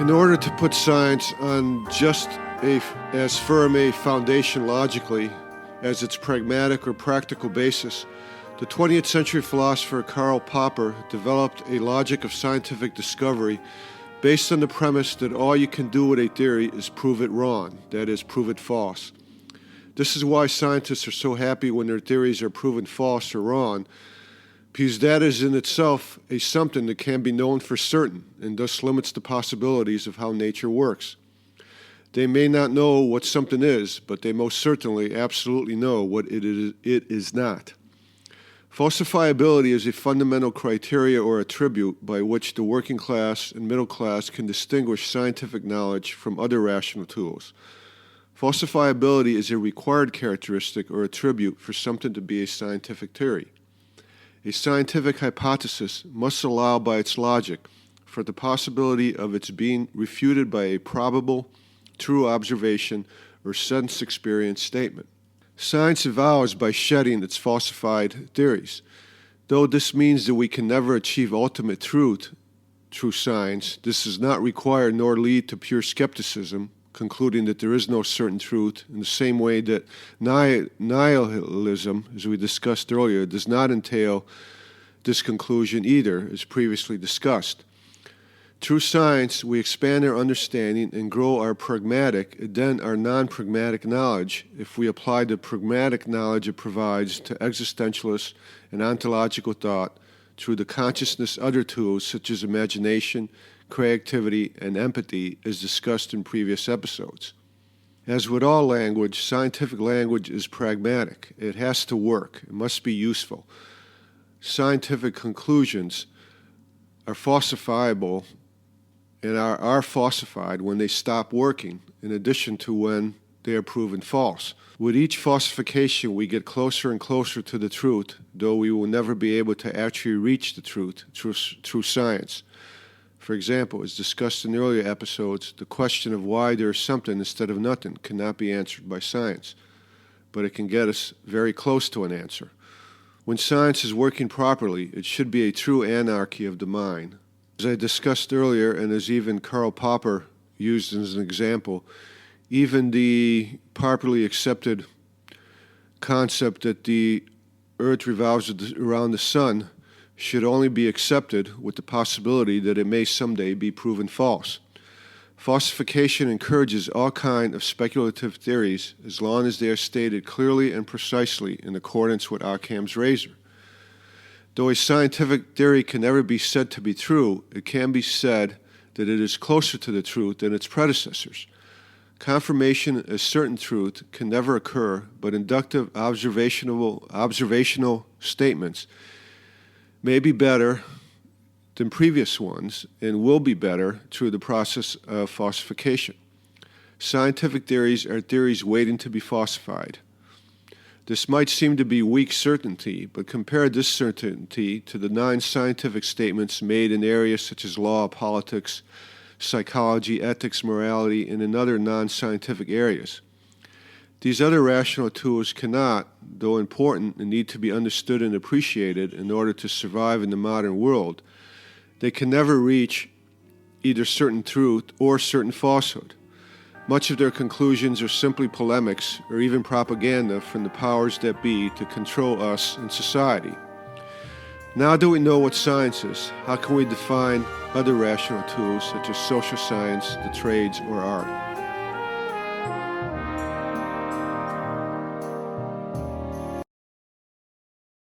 In order to put science on just as firm a foundation logically as its pragmatic or practical basis, the 20th century philosopher Karl Popper developed a logic of scientific discovery based on the premise that all you can do with a theory is prove it wrong, that is, prove it false. This is why scientists are so happy when their theories are proven false or wrong, because that is in itself a something that can be known for certain and thus limits the possibilities of how nature works. They may not know what something is, but they most certainly absolutely know what it is not. Falsifiability is a fundamental criteria or attribute by which the working class and middle class can distinguish scientific knowledge from other rational tools. Falsifiability is a required characteristic or attribute for something to be a scientific theory. A scientific hypothesis must allow by its logic for the possibility of its being refuted by a probable, true observation or sense experience statement. Science evolves by shedding its falsified theories. Though this means that we can never achieve ultimate truth through science, this does not require nor lead to pure skepticism, concluding that there is no certain truth, in the same way that nihilism, as we discussed earlier, does not entail this conclusion either, as previously discussed. Through science, we expand our understanding and grow our pragmatic and then our non-pragmatic knowledge if we apply the pragmatic knowledge it provides to existentialist and ontological thought through the consciousness other tools such as imagination, creativity, and empathy, as discussed in previous episodes. As with all language, scientific language is pragmatic. It has to work. It must be useful. Scientific conclusions are falsifiable and are falsified when they stop working, in addition to when they are proven false. With each falsification, we get closer and closer to the truth, though we will never be able to actually reach the truth through science. For example, as discussed in earlier episodes, the question of why there is something instead of nothing cannot be answered by science, but it can get us very close to an answer. When science is working properly, it should be a true anarchy of the mind. As I discussed earlier, and as even Karl Popper used as an example, even the popularly accepted concept that the Earth revolves around the sun should only be accepted with the possibility that it may someday be proven false. Falsification encourages all kinds of speculative theories as long as they are stated clearly and precisely in accordance with Occam's razor. Though a scientific theory can never be said to be true, it can be said that it is closer to the truth than its predecessors. Confirmation as certain truth can never occur, but inductive observational statements may be better than previous ones and will be better through the process of falsification. Scientific theories are theories waiting to be falsified. This might seem to be weak certainty, but compare this certainty to the 9 scientific statements made in areas such as law, politics, psychology, ethics, morality, and in other non-scientific areas. These other rational tools cannot, though important and need to be understood and appreciated in order to survive in the modern world, they can never reach either certain truth or certain falsehood. Much of their conclusions are simply polemics or even propaganda from the powers that be to control us in society. Now that we know what science is, how can we define other rational tools such as social science, the trades, or art?